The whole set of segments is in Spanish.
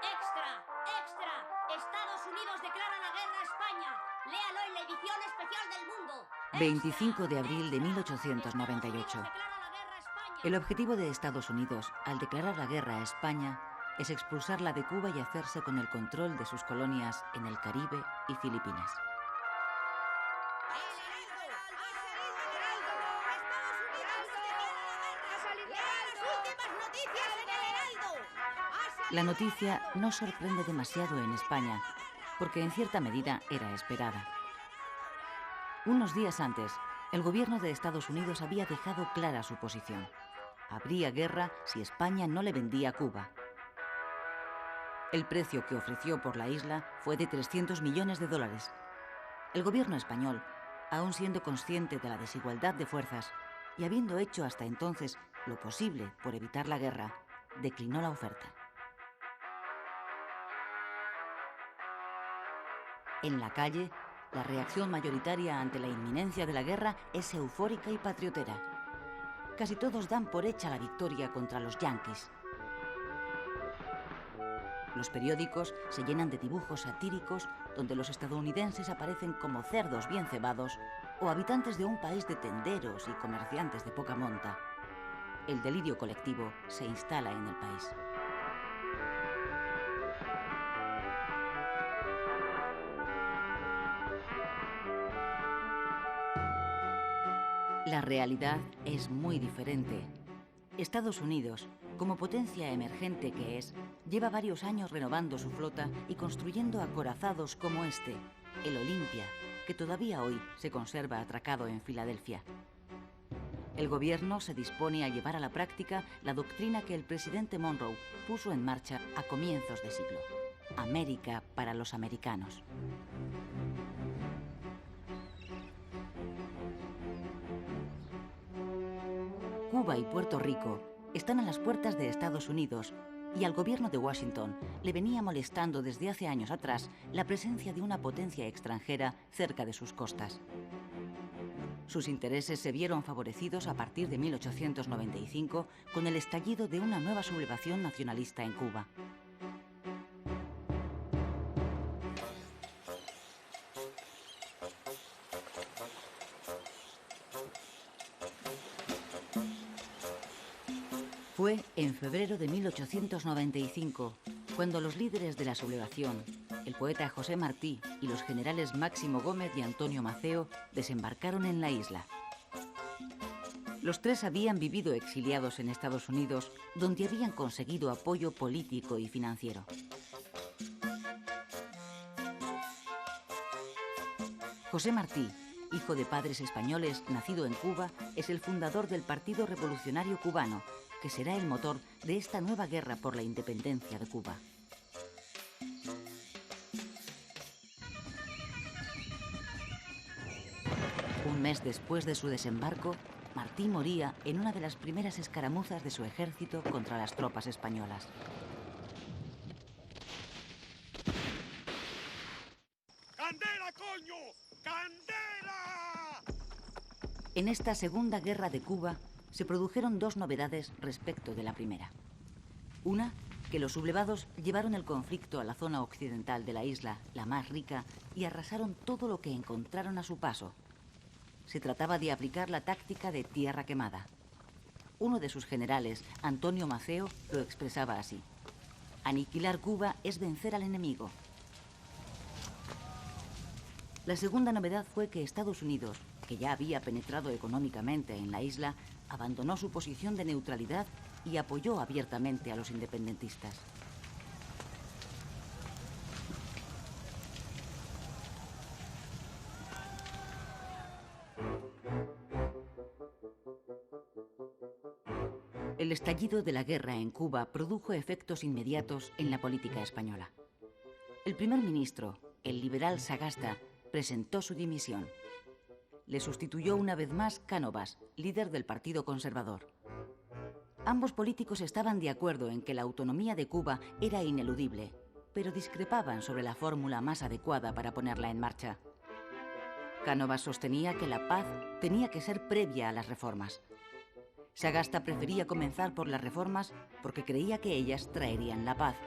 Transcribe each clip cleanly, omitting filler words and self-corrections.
¡Extra! ¡Extra! Estados Unidos declara la guerra a España. Léalo en la edición especial del Mundo. 25 de abril de 1898. El objetivo de Estados Unidos, al declarar la guerra a España, es expulsarla de Cuba y hacerse con el control de sus colonias en el Caribe y Filipinas. La noticia no sorprende demasiado en España, porque en cierta medida era esperada. Unos días antes, el gobierno de Estados Unidos había dejado clara su posición. Habría guerra si España no le vendía a Cuba. El precio que ofreció por la isla fue de 300 millones de dólares. El gobierno español, aun siendo consciente de la desigualdad de fuerzas y habiendo hecho hasta entonces lo posible por evitar la guerra, declinó la oferta. En la calle, la reacción mayoritaria ante la inminencia de la guerra es eufórica y patriotera. Casi todos dan por hecha la victoria contra los yanquis. Los periódicos se llenan de dibujos satíricos donde los estadounidenses aparecen como cerdos bien cebados o habitantes de un país de tenderos y comerciantes de poca monta. El delirio colectivo se instala en el país. La realidad es muy diferente. Estados Unidos, como potencia emergente que es, lleva varios años renovando su flota y construyendo acorazados como este, el Olympia, que todavía hoy se conserva atracado en Filadelfia. El gobierno se dispone a llevar a la práctica la doctrina que el presidente Monroe puso en marcha a comienzos de siglo: América para los americanos. Cuba y Puerto Rico están a las puertas de Estados Unidos y al gobierno de Washington le venía molestando desde hace años atrás la presencia de una potencia extranjera cerca de sus costas. Sus intereses se vieron favorecidos a partir de 1895 con el estallido de una nueva sublevación nacionalista en Cuba. Fue en febrero de 1895 cuando los líderes de la sublevación, el poeta José Martí y los generales Máximo Gómez y Antonio Maceo, desembarcaron en la isla. Los tres habían vivido exiliados en Estados Unidos, donde habían conseguido apoyo político y financiero. José Martí, hijo de padres españoles, nacido en Cuba, es el fundador del Partido Revolucionario Cubano, que será el motor de esta nueva guerra por la independencia de Cuba. Un mes después de su desembarco, Martí moría en una de las primeras escaramuzas de su ejército contra las tropas españolas. ¡Candela, coño! ¡Candela! En esta Segunda Guerra de Cuba se produjeron dos novedades respecto de la primera. Una, que los sublevados llevaron el conflicto a la zona occidental de la isla, la más rica, y arrasaron todo lo que encontraron a su paso. Se trataba de aplicar la táctica de tierra quemada. Uno de sus generales, Antonio Maceo, lo expresaba así: aniquilar Cuba es vencer al enemigo. La segunda novedad fue que Estados Unidos, que ya había penetrado económicamente en la isla, abandonó su posición de neutralidad y apoyó abiertamente a los independentistas. El estallido de la guerra en Cuba produjo efectos inmediatos en la política española. El primer ministro, el liberal Sagasta, presentó su dimisión. Le sustituyó una vez más Cánovas, líder del Partido Conservador. Ambos políticos estaban de acuerdo en que la autonomía de Cuba era ineludible, pero discrepaban sobre la fórmula más adecuada para ponerla en marcha. Cánovas sostenía que la paz tenía que ser previa a las reformas. Sagasta prefería comenzar por las reformas porque creía que ellas traerían la paz.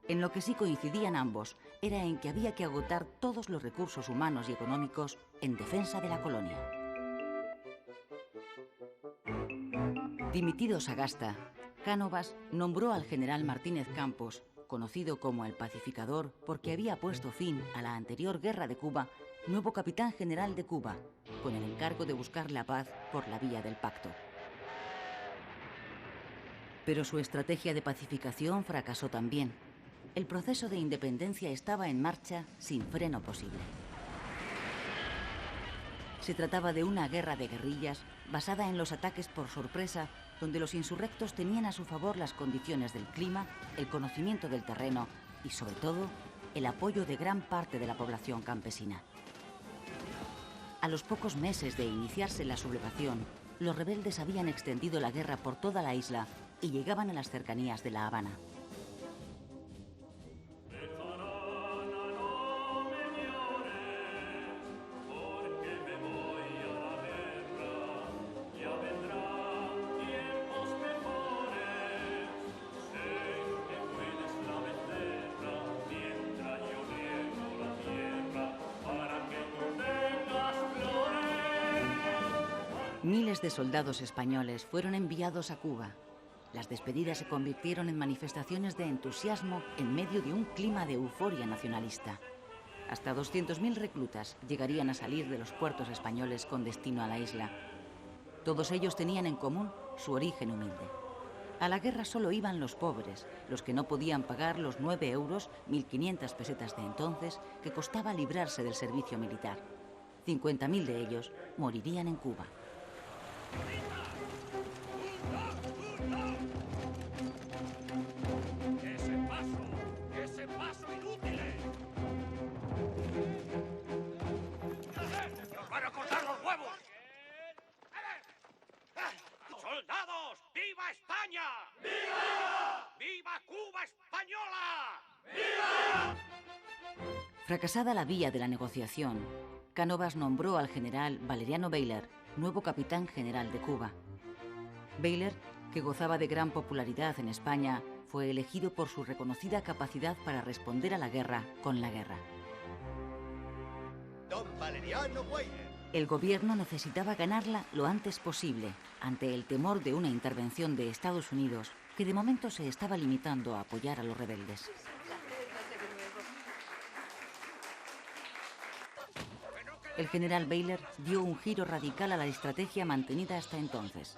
En lo que sí coincidían ambos era en que había que agotar todos los recursos humanos y económicos en defensa de la colonia. Dimitido Sagasta, Cánovas nombró al general Martínez Campos, conocido como el Pacificador porque había puesto fin a la anterior guerra de Cuba, nuevo capitán general de Cuba, con el encargo de buscar la paz por la vía del pacto. Pero su estrategia de pacificación fracasó también. El proceso de independencia estaba en marcha sin freno posible. Se trataba de una guerra de guerrillas basada en los ataques por sorpresa, donde los insurrectos tenían a su favor las condiciones del clima, el conocimiento del terreno y, sobre todo, el apoyo de gran parte de la población campesina. A los pocos meses de iniciarse la sublevación, los rebeldes habían extendido la guerra por toda la isla y llegaban a las cercanías de La Habana. Miles de soldados españoles fueron enviados a Cuba. Las despedidas se convirtieron en manifestaciones de entusiasmo en medio de un clima de euforia nacionalista. Hasta 200.000 reclutas llegarían a salir de los puertos españoles con destino a la isla. Todos ellos tenían en común su origen humilde. A la guerra solo iban los pobres, los que no podían pagar los 9 euros, 1.500 pesetas de entonces, que costaba librarse del servicio militar. 50.000 de ellos morirían en Cuba. ¡Ese paso, inútiles! ¡Os van a cortar los huevos! ¡Soldados! ¡Viva España! ¡Viva! ¡Viva Cuba española! ¡Viva! Fracasada la vía de la negociación, Cánovas nombró al general Valeriano Bayler nuevo capitán general de Cuba. Bayler, que gozaba de gran popularidad en España, fue elegido por su reconocida capacidad para responder a la guerra con la guerra. Don Valeriano Bayler. El gobierno necesitaba ganarla lo antes posible, ante el temor de una intervención de Estados Unidos, que de momento se estaba limitando a apoyar a los rebeldes. El general Bayler dio un giro radical a la estrategia mantenida hasta entonces.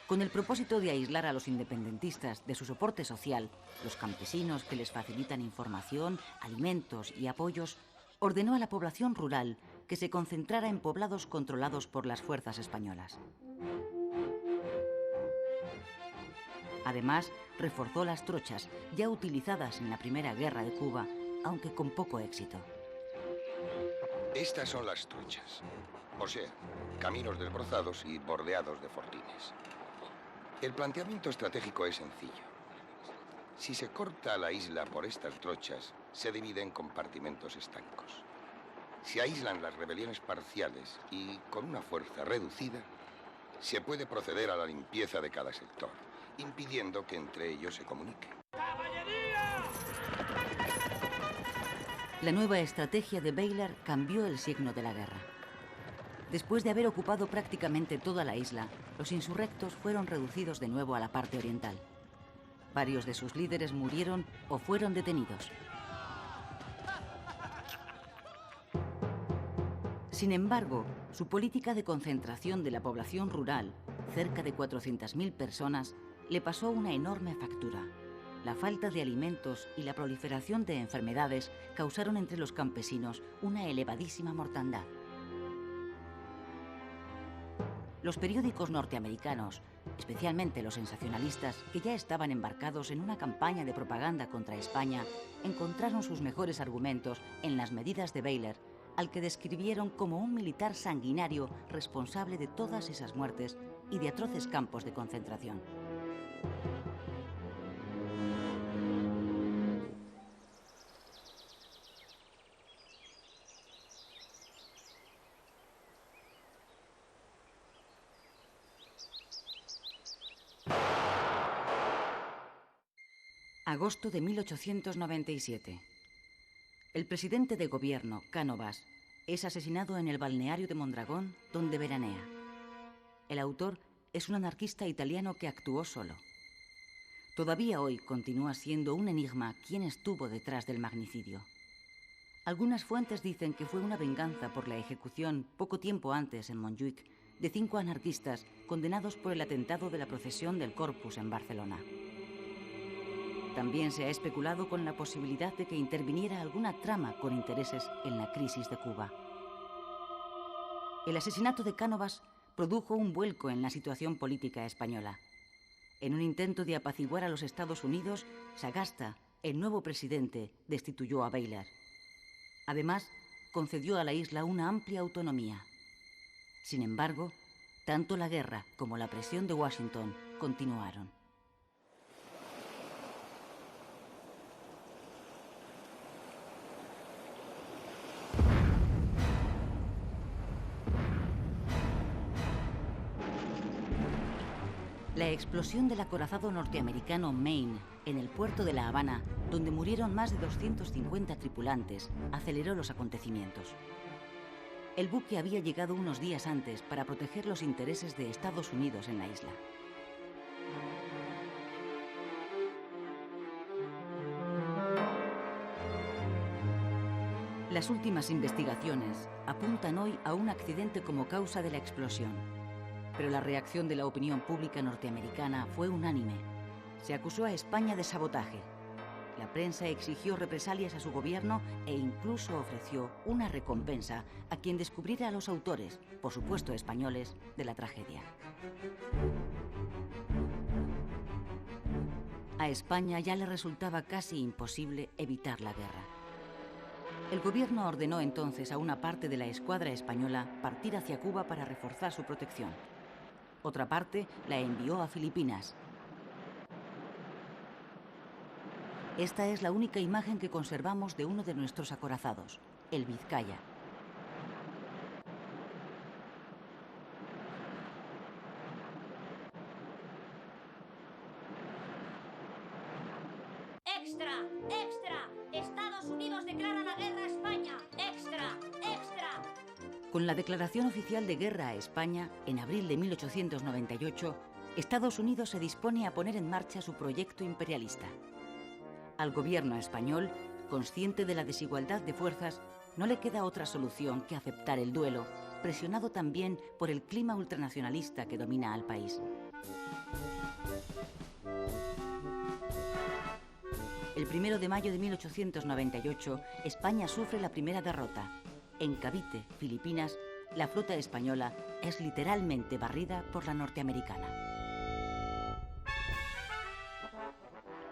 Con el propósito de aislar a los independentistas de su soporte social, los campesinos que les facilitan información, alimentos y apoyos, ordenó a la población rural que se concentrara en poblados controlados por las fuerzas españolas. Además, reforzó las trochas ya utilizadas en la Primera Guerra de Cuba, aunque con poco éxito. Estas son las truchas, o sea, caminos desbrozados y bordeados de fortines. El planteamiento estratégico es sencillo. Si se corta la isla por estas trochas, se divide en compartimentos estancos. Se aíslan las rebeliones parciales y, con una fuerza reducida, se puede proceder a la limpieza de cada sector, impidiendo que entre ellos se comunique. La nueva estrategia de Bayler cambió el signo de la guerra. Después de haber ocupado prácticamente toda la isla, los insurrectos fueron reducidos de nuevo a la parte oriental. Varios de sus líderes murieron o fueron detenidos. Sin embargo, su política de concentración de la población rural, cerca de 400.000 personas, le pasó una enorme factura. La falta de alimentos y la proliferación de enfermedades causaron entre los campesinos una elevadísima mortandad. Los periódicos norteamericanos, especialmente los sensacionalistas, que ya estaban embarcados en una campaña de propaganda contra España, encontraron sus mejores argumentos en las medidas de Bayler, al que describieron como un militar sanguinario responsable de todas esas muertes y de atroces campos de concentración. Agosto de 1897. El presidente de gobierno, Cánovas, es asesinado en el balneario de Mondragón, donde veranea. El autor es un anarquista italiano que actuó solo. Todavía hoy continúa siendo un enigma quién estuvo detrás del magnicidio. Algunas fuentes dicen que fue una venganza por la ejecución, poco tiempo antes en Montjuïc, de 5 anarquistas condenados por el atentado de la procesión del Corpus en Barcelona. También se ha especulado con la posibilidad de que interviniera alguna trama con intereses en la crisis de Cuba. El asesinato de Cánovas produjo un vuelco en la situación política española. En un intento de apaciguar a los Estados Unidos, Sagasta, el nuevo presidente, destituyó a Baylor. Además, concedió a la isla una amplia autonomía. Sin embargo, tanto la guerra como la presión de Washington continuaron. La explosión del acorazado norteamericano Maine en el puerto de La Habana, donde murieron más de 250 tripulantes, aceleró los acontecimientos. El buque había llegado unos días antes para proteger los intereses de Estados Unidos en la isla. Las últimas investigaciones apuntan hoy a un accidente como causa de la explosión. Pero la reacción de la opinión pública norteamericana fue unánime. Se acusó a España de sabotaje. La prensa exigió represalias a su gobierno e incluso ofreció una recompensa a quien descubriera a los autores, por supuesto españoles, de la tragedia. A España ya le resultaba casi imposible evitar la guerra. El gobierno ordenó entonces a una parte de la escuadra española partir hacia Cuba para reforzar su protección. Otra parte la envió a Filipinas. Esta es la única imagen que conservamos de uno de nuestros acorazados, el Vizcaya. ¡Extra! ¡Extra! ¡Estados Unidos declara la guerra a España! ¡Extra! ¡Extra! Con la declaración oficial de guerra a España, en abril de 1898, Estados Unidos se dispone a poner en marcha su proyecto imperialista. Al gobierno español, consciente de la desigualdad de fuerzas, no le queda otra solución que aceptar el duelo, presionado también por el clima ultranacionalista que domina al país. El 1 de mayo de 1898, España sufre la primera derrota. En Cavite, Filipinas, la flota española es literalmente barrida por la norteamericana.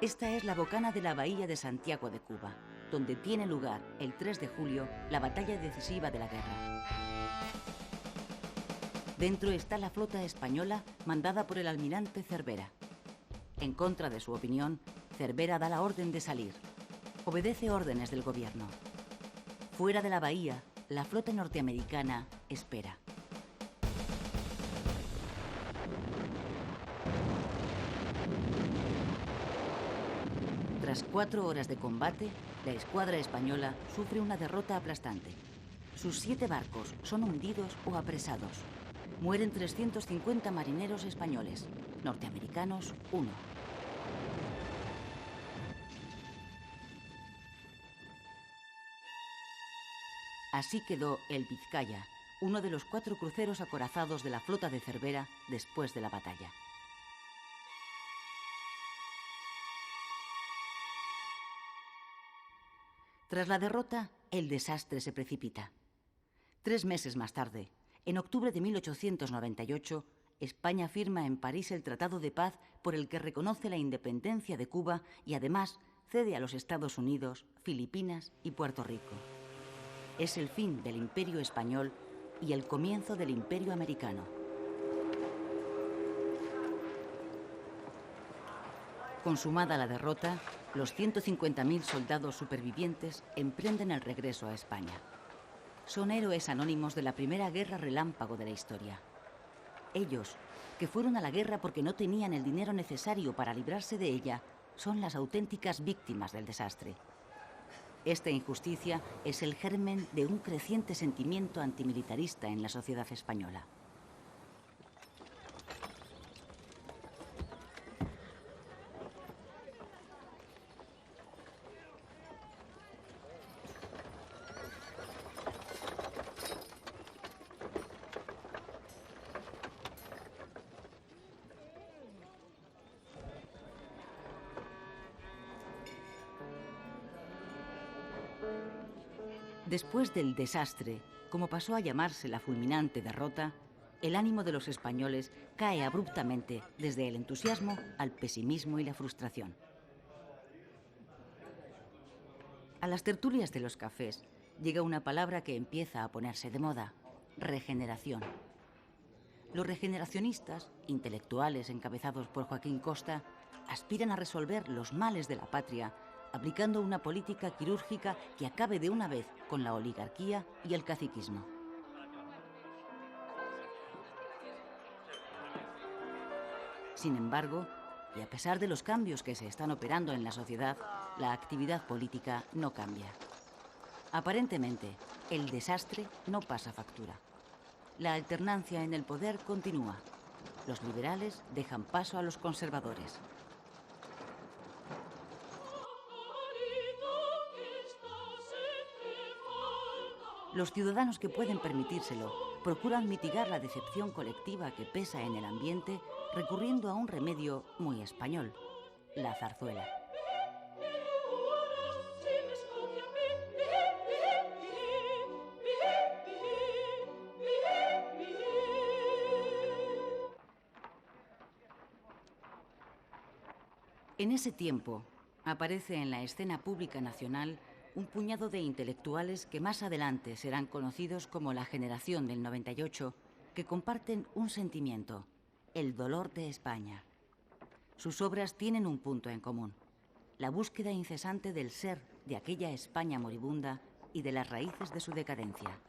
Esta es la bocana de la bahía de Santiago de Cuba, donde tiene lugar, el 3 de julio, la batalla decisiva de la guerra. Dentro está la flota española mandada por el almirante Cervera. En contra de su opinión, Cervera da la orden de salir. Obedece órdenes del gobierno. Fuera de la bahía, la flota norteamericana espera. Tras 4 horas de combate, la escuadra española sufre una derrota aplastante. Sus 7 barcos son hundidos o apresados. Mueren 350 marineros españoles, norteamericanos 1. Así quedó el Vizcaya, uno de los 4 cruceros acorazados de la flota de Cervera después de la batalla. Tras la derrota, el desastre se precipita. 3 meses más tarde, en octubre de 1898, España firma en París el Tratado de Paz por el que reconoce la independencia de Cuba y además cede a los Estados Unidos, Filipinas y Puerto Rico. Es el fin del Imperio español y el comienzo del Imperio americano. Consumada la derrota, los 150.000 soldados supervivientes emprenden el regreso a España. Son héroes anónimos de la primera guerra relámpago de la historia. Ellos, que fueron a la guerra porque no tenían el dinero necesario para librarse de ella, son las auténticas víctimas del desastre. Esta injusticia es el germen de un creciente sentimiento antimilitarista en la sociedad española. Después del desastre, como pasó a llamarse la fulminante derrota, el ánimo de los españoles cae abruptamente desde el entusiasmo al pesimismo y la frustración. A las tertulias de los cafés llega una palabra que empieza a ponerse de moda: regeneración. Los regeneracionistas, intelectuales encabezados por Joaquín Costa, aspiran a resolver los males de la patria aplicando una política quirúrgica que acabe de una vez con la oligarquía y el caciquismo. Sin embargo, y a pesar de los cambios que se están operando en la sociedad, la actividad política no cambia. Aparentemente, el desastre no pasa factura. La alternancia en el poder continúa. Los liberales dejan paso a los conservadores. Los ciudadanos que pueden permitírselo procuran mitigar la decepción colectiva que pesa en el ambiente recurriendo a un remedio muy español: la zarzuela. En ese tiempo aparece en la escena pública nacional un puñado de intelectuales que más adelante serán conocidos como la generación del 98, que comparten un sentimiento: el dolor de España. Sus obras tienen un punto en común: la búsqueda incesante del ser de aquella España moribunda y de las raíces de su decadencia.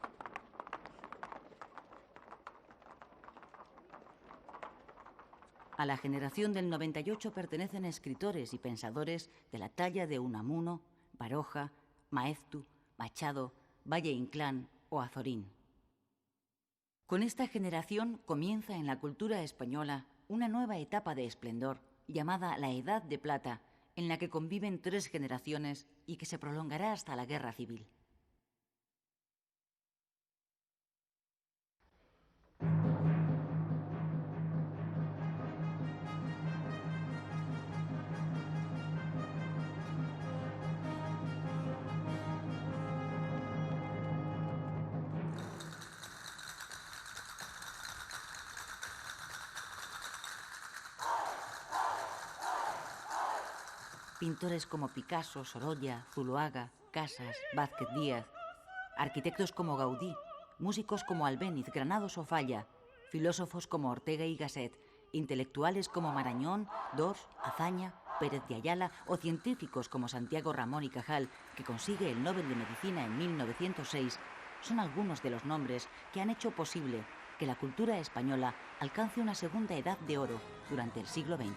A la generación del 98 pertenecen escritores y pensadores de la talla de Unamuno, Baroja, Maeztu, Machado, Valle Inclán o Azorín. Con esta generación comienza en la cultura española una nueva etapa de esplendor llamada la Edad de Plata, en la que conviven 3 generaciones y que se prolongará hasta la Guerra Civil. Pintores como Picasso, Sorolla, Zuloaga, Casas, Vázquez Díaz, arquitectos como Gaudí, músicos como Albéniz, Granados o Falla, filósofos como Ortega y Gasset, intelectuales como Marañón, Dors, Azaña, Pérez de Ayala o científicos como Santiago Ramón y Cajal, que consigue el Nobel de Medicina en 1906, son algunos de los nombres que han hecho posible que la cultura española alcance una segunda edad de oro durante el siglo XX.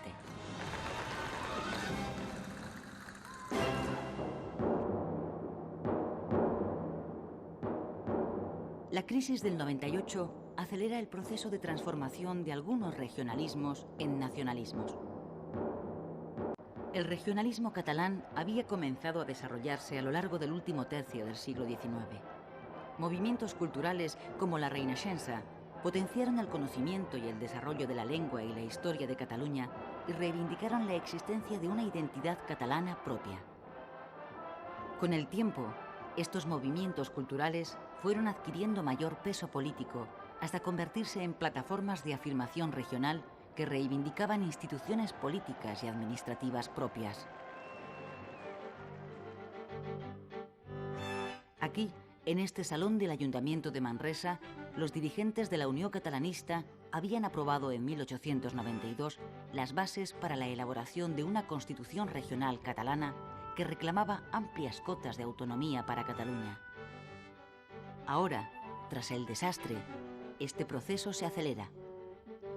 La crisis del 98 acelera el proceso de transformación de algunos regionalismos en nacionalismos. El regionalismo catalán había comenzado a desarrollarse a lo largo del último tercio del siglo XIX. Movimientos culturales como la Reinaixença potenciaron el conocimiento y el desarrollo de la lengua y la historia de Cataluña y reivindicaron la existencia de una identidad catalana propia. Con el tiempo, estos movimientos culturales fueron adquiriendo mayor peso político hasta convertirse en plataformas de afirmación regional que reivindicaban instituciones políticas y administrativas propias. Aquí, en este salón del Ayuntamiento de Manresa, los dirigentes de la Unió Catalanista habían aprobado en 1892 las bases para la elaboración de una constitución regional catalana que reclamaba amplias cotas de autonomía para Cataluña. Ahora, tras el desastre, este proceso se acelera.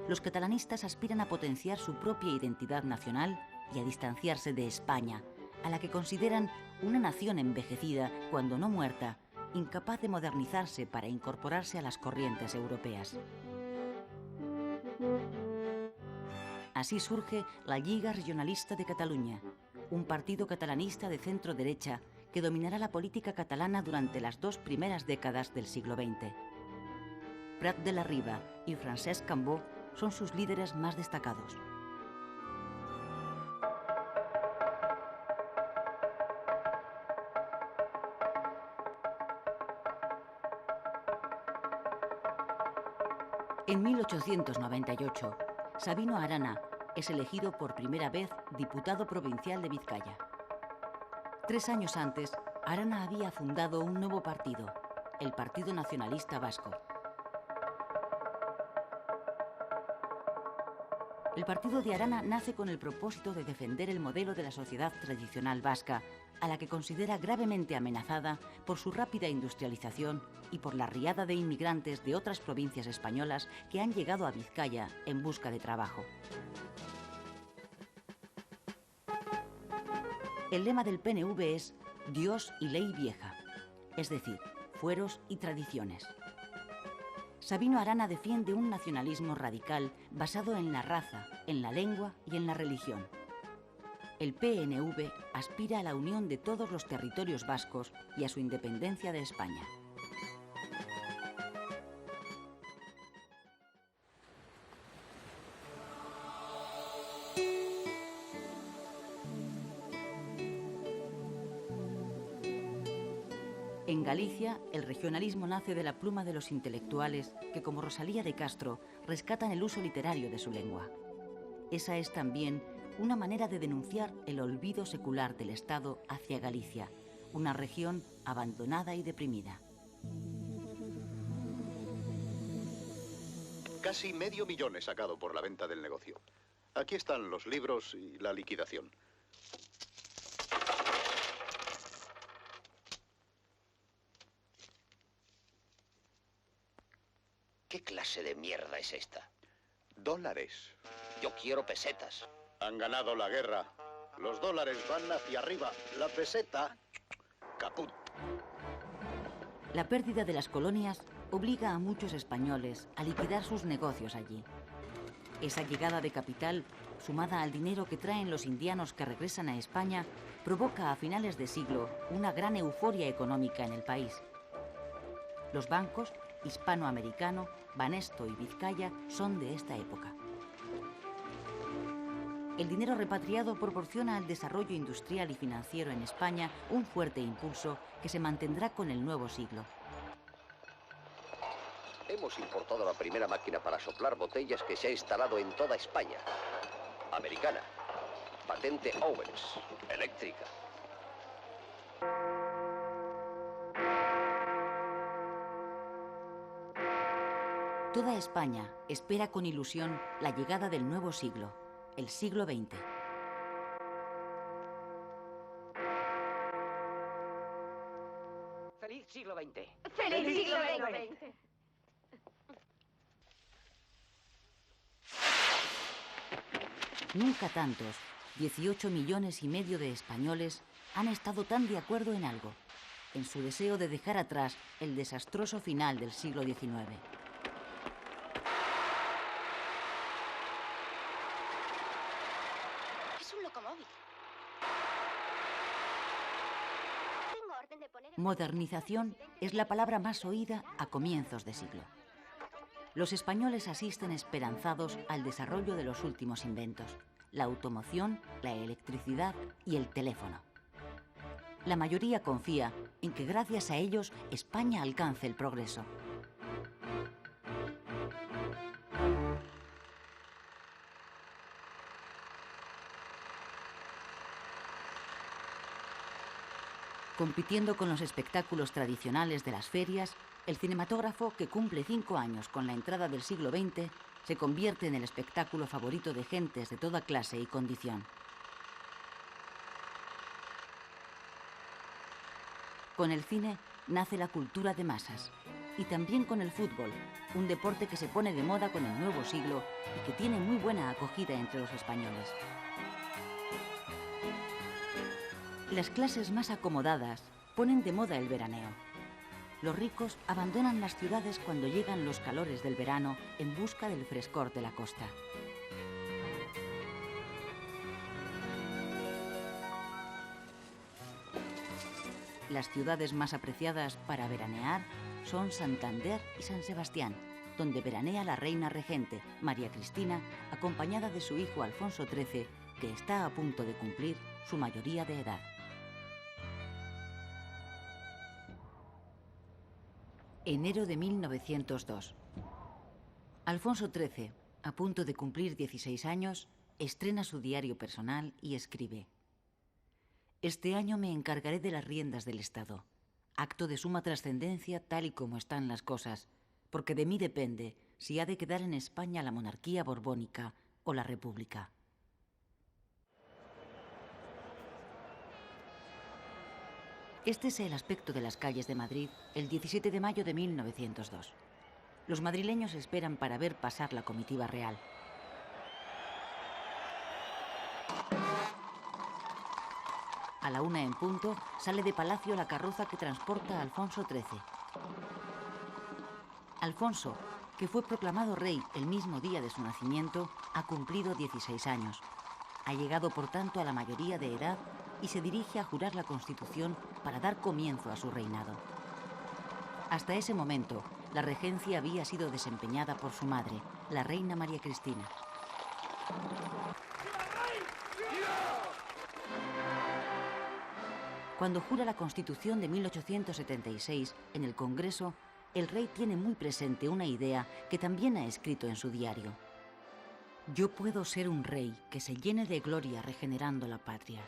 Los catalanistas aspiran a potenciar su propia identidad nacional y a distanciarse de España, a la que consideran una nación envejecida, cuando no muerta, incapaz de modernizarse para incorporarse a las corrientes europeas. Así surge la Lliga Regionalista de Cataluña, un partido catalanista de centro-derecha que dominará la política catalana durante las 2 primeras décadas del siglo XX. Prat de la Riba y Francesc Cambó son sus líderes más destacados. En 1898, Sabino Arana es elegido por primera vez diputado provincial de Vizcaya. 3 años antes, Arana había fundado un nuevo partido, el Partido Nacionalista Vasco. El partido de Arana nace con el propósito de defender el modelo de la sociedad tradicional vasca, a la que considera gravemente amenazada por su rápida industrialización y por la riada de inmigrantes de otras provincias españolas que han llegado a Vizcaya en busca de trabajo. El lema del PNV es Dios y ley vieja, es decir, fueros y tradiciones. Sabino Arana defiende un nacionalismo radical basado en la raza, en la lengua y en la religión. El PNV aspira a la unión de todos los territorios vascos y a su independencia de España. En Galicia, el regionalismo nace de la pluma de los intelectuales que, como Rosalía de Castro, rescatan el uso literario de su lengua. Esa es también una manera de denunciar el olvido secular del Estado hacia Galicia, una región abandonada y deprimida. Casi $500,000 he sacado por la venta del negocio. Aquí están los libros y la liquidación. ¿Qué clase de mierda es esta? Dólares. Yo quiero pesetas. Han ganado la guerra. Los dólares van hacia arriba. La peseta, caput. La pérdida de las colonias obliga a muchos españoles a liquidar sus negocios allí. Esa llegada de capital, sumada al dinero que traen los indianos que regresan a España, provoca a finales de siglo una gran euforia económica en el país. Los bancos, Hispanoamericano, Banesto y Vizcaya, son de esta época. El dinero repatriado proporciona al desarrollo industrial y financiero en España un fuerte impulso que se mantendrá con el nuevo siglo. Hemos importado la primera máquina para soplar botellas que se ha instalado en toda España. Americana. Patente Owens. Eléctrica. Toda España espera con ilusión la llegada del nuevo siglo, el siglo XX. ¡Feliz siglo XX! ¡Feliz siglo XX! Nunca tantos, 18,5 millones de españoles, han estado tan de acuerdo en algo, en su deseo de dejar atrás el desastroso final del siglo XIX. Modernización es la palabra más oída a comienzos de siglo. Los españoles asisten esperanzados al desarrollo de los últimos inventos, la automoción, la electricidad y el teléfono. La mayoría confía en que gracias a ellos España alcance el progreso. Compitiendo con los espectáculos tradicionales de las ferias, el cinematógrafo, que cumple 5 años con la entrada del siglo XX, se convierte en el espectáculo favorito de gentes de toda clase y condición. Con el cine nace la cultura de masas, y también con el fútbol, un deporte que se pone de moda con el nuevo siglo y que tiene muy buena acogida entre los españoles. Las clases más acomodadas ponen de moda el veraneo. Los ricos abandonan las ciudades cuando llegan los calores del verano en busca del frescor de la costa. Las ciudades más apreciadas para veranear son Santander y San Sebastián, donde veranea la reina regente, María Cristina, acompañada de su hijo Alfonso XIII, que está a punto de cumplir su mayoría de edad. Enero de 1902. Alfonso XIII, a punto de cumplir 16 años, estrena su diario personal y escribe: Este año me encargaré de las riendas del Estado, acto de suma trascendencia tal y como están las cosas, porque de mí depende si ha de quedar en España la monarquía borbónica o la república. Este es el aspecto de las calles de Madrid el 17 de mayo de 1902. Los madrileños esperan para ver pasar la comitiva real. A la 1 en punto sale de Palacio la carroza que transporta a Alfonso XIII. Alfonso, que fue proclamado rey el mismo día de su nacimiento, ha cumplido 16 años. Ha llegado, por tanto, a la mayoría de edad y se dirige a jurar la Constitución para dar comienzo a su reinado. Hasta ese momento, la regencia había sido desempeñada por su madre, la reina María Cristina. Cuando jura la Constitución de 1876 en el Congreso, el rey tiene muy presente una idea que también ha escrito en su diario. Yo puedo ser un rey que se llene de gloria regenerando la patria,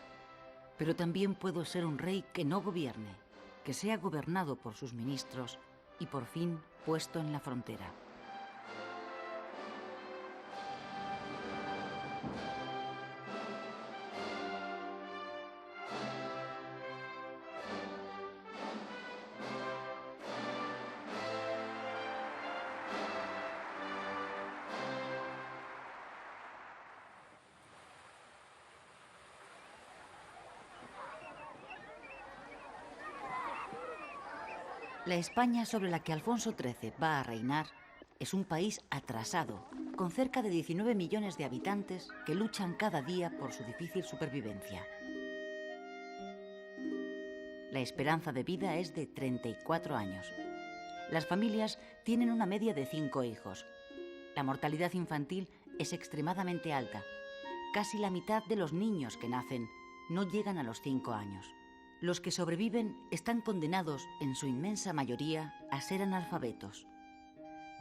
pero también puedo ser un rey que no gobierne, que sea gobernado por sus ministros y por fin puesto en la frontera. La España sobre la que Alfonso XIII va a reinar es un país atrasado, con cerca de 19 millones de habitantes que luchan cada día por su difícil supervivencia. La esperanza de vida es de 34 años. Las familias tienen una media de 5 hijos. La mortalidad infantil es extremadamente alta. Casi la mitad de los niños que nacen no llegan a los 5 años. Los que sobreviven están condenados, en su inmensa mayoría, a ser analfabetos.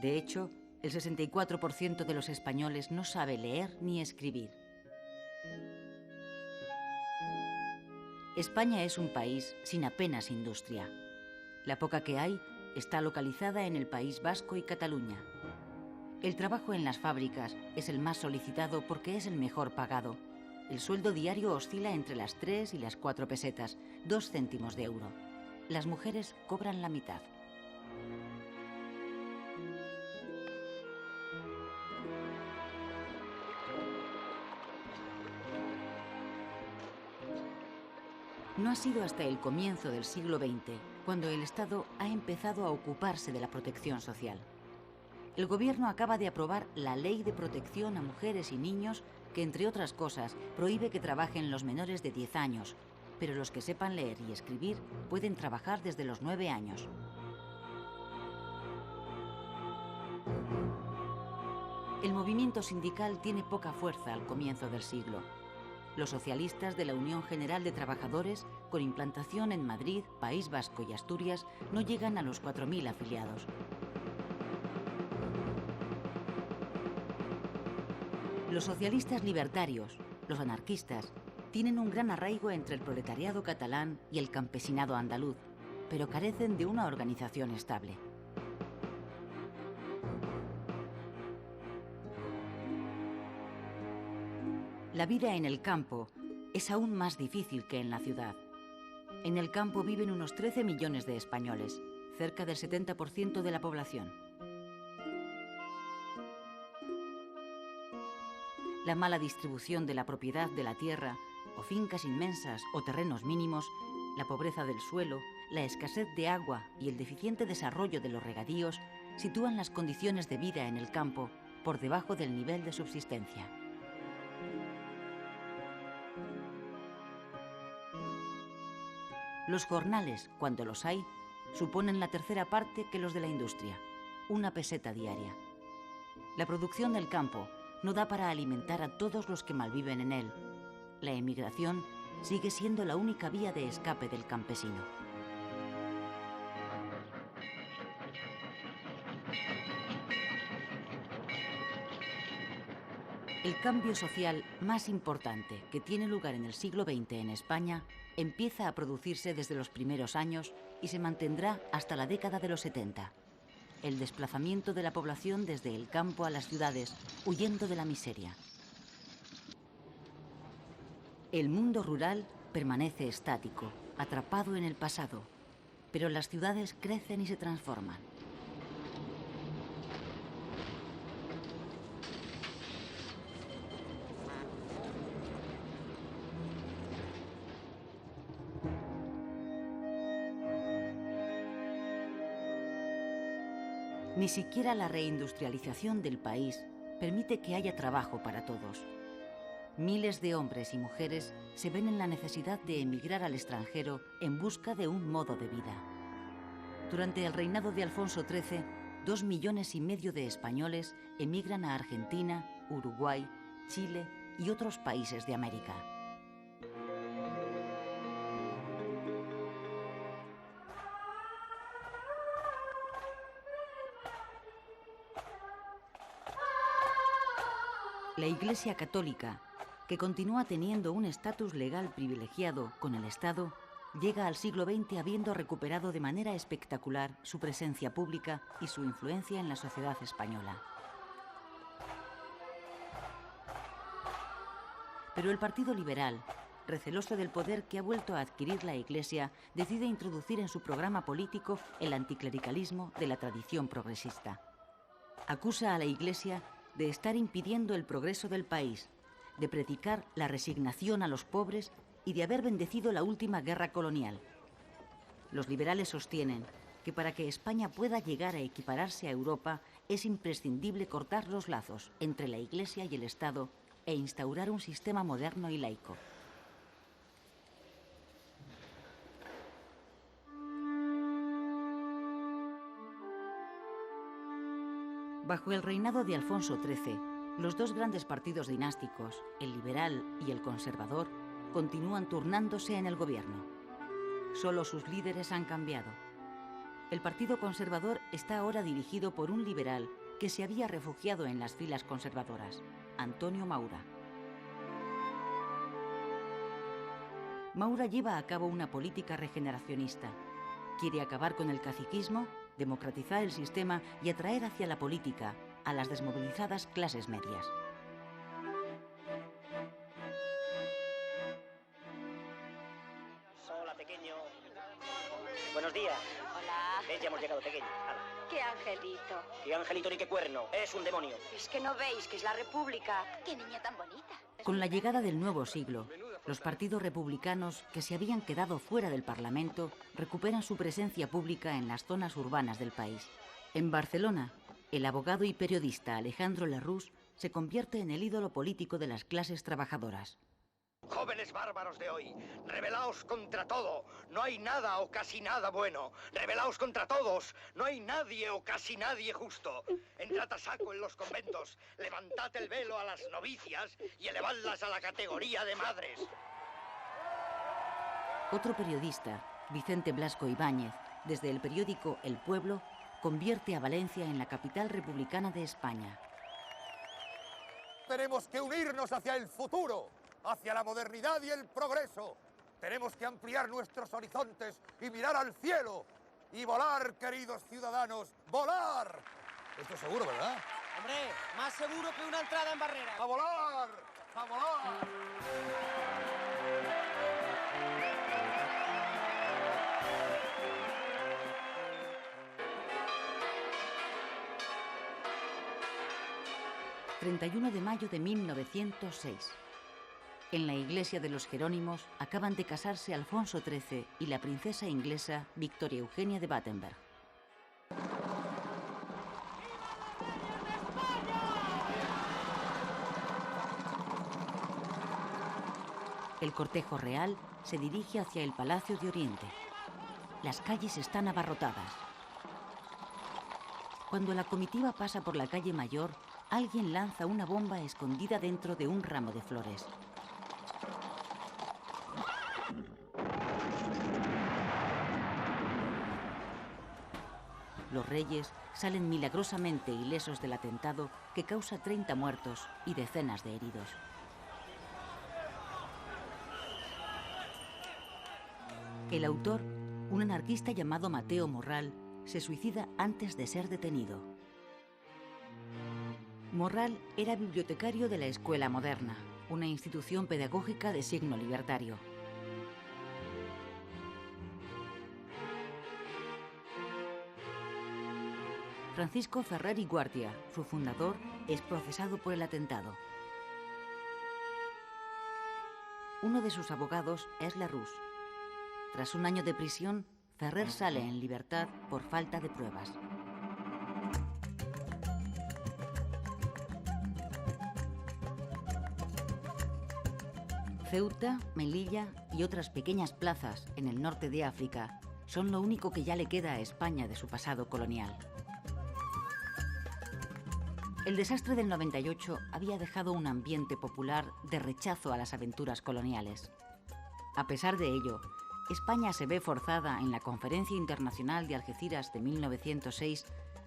De hecho, el 64% de los españoles no sabe leer ni escribir. España es un país sin apenas industria. La poca que hay está localizada en el País Vasco y Cataluña. El trabajo en las fábricas es el más solicitado porque es el mejor pagado. El sueldo diario oscila entre las 3 y las 4 pesetas, 2 céntimos de euro. Las mujeres cobran la mitad. No ha sido hasta el comienzo del siglo XX cuando el Estado ha empezado a ocuparse de la protección social. El Gobierno acaba de aprobar la Ley de Protección a Mujeres y Niños que, entre otras cosas, prohíbe que trabajen los menores de 10 años, pero los que sepan leer y escribir pueden trabajar desde los 9 años. El movimiento sindical tiene poca fuerza al comienzo del siglo. Los socialistas de la Unión General de Trabajadores, con implantación en Madrid, País Vasco y Asturias, no llegan a los 4.000 afiliados. Los socialistas libertarios, los anarquistas, tienen un gran arraigo entre el proletariado catalán y el campesinado andaluz, pero carecen de una organización estable. La vida en el campo es aún más difícil que en la ciudad. En el campo viven unos 13 millones de españoles, cerca del 70% de la población. La mala distribución de la propiedad de la tierra o fincas inmensas o terrenos mínimos, la pobreza del suelo, la escasez de agua y el deficiente desarrollo de los regadíos sitúan las condiciones de vida en el campo por debajo del nivel de subsistencia. Los jornales, cuando los hay, suponen la tercera parte que los de la industria, 1 peseta diaria. La producción del campo no da para alimentar a todos los que malviven en él. La emigración sigue siendo la única vía de escape del campesino. El cambio social más importante que tiene lugar en el siglo XX en España empieza a producirse desde los primeros años y se mantendrá hasta la década de los 70. El desplazamiento de la población desde el campo a las ciudades, huyendo de la miseria. El mundo rural permanece estático, atrapado en el pasado, pero las ciudades crecen y se transforman. Ni siquiera la reindustrialización del país permite que haya trabajo para todos. Miles de hombres y mujeres se ven en la necesidad de emigrar al extranjero en busca de un modo de vida. Durante el reinado de Alfonso XIII, 2,5 millones de españoles emigran a Argentina, Uruguay, Chile y otros países de América. La Iglesia Católica, que continúa teniendo un estatus legal privilegiado con el Estado, llega al siglo XX habiendo recuperado de manera espectacular su presencia pública y su influencia en la sociedad española. Pero el Partido Liberal, receloso del poder que ha vuelto a adquirir la Iglesia, decide introducir en su programa político el anticlericalismo de la tradición progresista. Acusa a la Iglesia de estar impidiendo el progreso del país, de predicar la resignación a los pobres y de haber bendecido la última guerra colonial. Los liberales sostienen que para que España pueda llegar a equipararse a Europa es imprescindible cortar los lazos entre la Iglesia y el Estado e instaurar un sistema moderno y laico. Bajo el reinado de Alfonso XIII, los dos grandes partidos dinásticos, el liberal y el conservador, continúan turnándose en el gobierno. Solo sus líderes han cambiado. El Partido Conservador está ahora dirigido por un liberal que se había refugiado en las filas conservadoras, Antonio Maura. Maura lleva a cabo una política regeneracionista. Quiere acabar con el caciquismo, democratizar el sistema y atraer hacia la política a las desmovilizadas clases medias. Hola, pequeño. Buenos días. Hola. ¿Ves? Ya hemos llegado, pequeño. Hala. ¡Qué angelito! Qué angelito ni qué cuerno. Es un demonio. Es que no veis que es la República. ¡Qué niña tan bonita! Con la llegada del nuevo siglo, los partidos republicanos que se habían quedado fuera del Parlamento recuperan su presencia pública en las zonas urbanas del país. En Barcelona, el abogado y periodista Alejandro Lerroux se convierte en el ídolo político de las clases trabajadoras. Jóvenes bárbaros de hoy, rebelaos contra todo. No hay nada o casi nada bueno. Rebelaos contra todos. No hay nadie o casi nadie justo. Entrad a saco en los conventos. Levantad el velo a las novicias y elevadlas a la categoría de madres. Otro periodista, Vicente Blasco Ibáñez, desde el periódico El Pueblo, convierte a Valencia en la capital republicana de España. Tenemos que unirnos hacia el futuro, hacia la modernidad y el progreso. Tenemos que ampliar nuestros horizontes y mirar al cielo. Y volar, queridos ciudadanos, volar. Esto es seguro, ¿verdad? Hombre, más seguro que una entrada en barrera. ¡A volar! ¡A volar! ...31 de mayo de 1906... En la iglesia de los Jerónimos acaban de casarse Alfonso XIII y la princesa inglesa Victoria Eugenia de Battenberg. El cortejo real se dirige hacia el Palacio de Oriente. Las calles están abarrotadas. Cuando la comitiva pasa por la calle Mayor, alguien lanza una bomba escondida dentro de un ramo de flores. Los reyes salen milagrosamente ilesos del atentado que causa 30 muertos y decenas de heridos. El autor, un anarquista llamado Mateo Morral, se suicida antes de ser detenido. Morral era bibliotecario de la Escuela Moderna, una institución pedagógica de signo libertario. Francisco Ferrer y Guardia, su fundador, es procesado por el atentado. Uno de sus abogados es Lerroux. Tras un año de prisión, Ferrer sale en libertad por falta de pruebas. Ceuta, Melilla y otras pequeñas plazas en el norte de África son lo único que ya le queda a España de su pasado colonial. El desastre del 98 había dejado un ambiente popular de rechazo a las aventuras coloniales. A pesar de ello, España se ve forzada en la Conferencia Internacional de Algeciras de 1906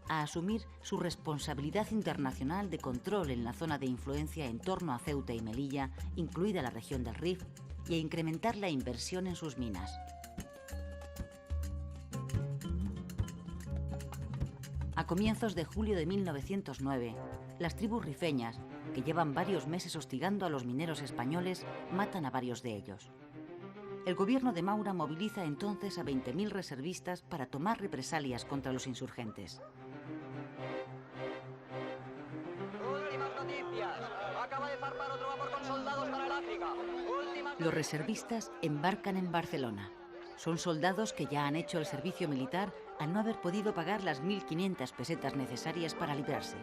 a asumir su responsabilidad internacional de control en la zona de influencia en torno a Ceuta y Melilla, incluida la región del Rif, y a incrementar la inversión en sus minas. A comienzos de julio de 1909, las tribus rifeñas, que llevan varios meses hostigando a los mineros españoles, matan a varios de ellos. El gobierno de Maura moviliza entonces a 20.000 reservistas para tomar represalias contra los insurgentes. Últimas noticias. Acaba de zarpar otro vapor con soldados para el África. Los reservistas embarcan en Barcelona. Son soldados que ya han hecho el servicio militar al no haber podido pagar las 1.500 pesetas necesarias para librarse.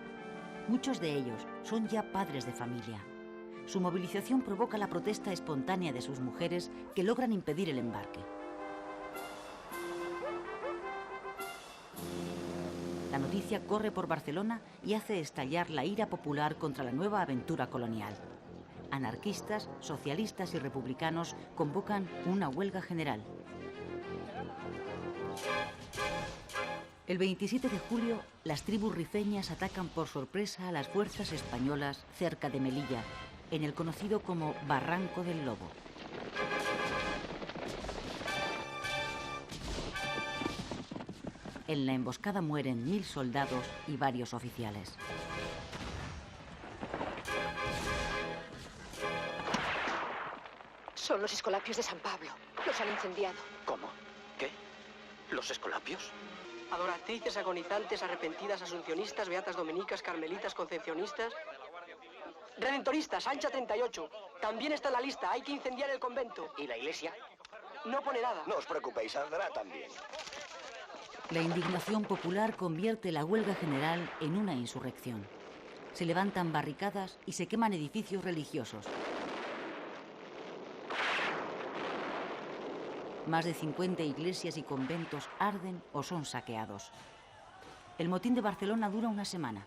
Muchos de ellos son ya padres de familia. Su movilización provoca la protesta espontánea de sus mujeres que logran impedir el embarque. La noticia corre por Barcelona y hace estallar la ira popular contra la nueva aventura colonial. Anarquistas, socialistas y republicanos convocan una huelga general. El 27 de julio, las tribus rifeñas atacan por sorpresa a las fuerzas españolas cerca de Melilla, en el conocido como Barranco del Lobo. En la emboscada mueren 1000 soldados y varios oficiales. Son los escolapios de San Pablo. Los han incendiado. ¿Cómo? ¿Qué? ¿Los escolapios? Adoratrices, agonizantes, arrepentidas, asuncionistas, beatas dominicas, carmelitas, concepcionistas... Redentoristas, Ancha 38. También está en la lista, hay que incendiar el convento. ¿Y la iglesia? No pone nada. No os preocupéis, saldrá también. La indignación popular convierte la huelga general en una insurrección. Se levantan barricadas y se queman edificios religiosos. Más de 50 iglesias y conventos arden o son saqueados. El motín de Barcelona dura una semana.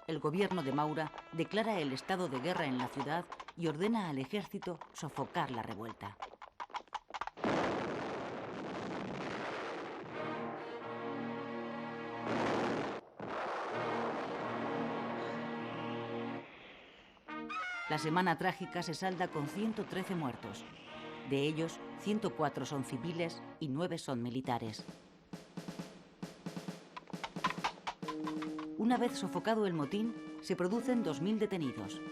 El gobierno de Maura declara el estado de guerra en la ciudad y ordena al ejército sofocar la revuelta. La semana trágica se salda con 113 muertos. De ellos, 104 son civiles y 9 son militares. Una vez sofocado el motín, se producen 2000 detenidos.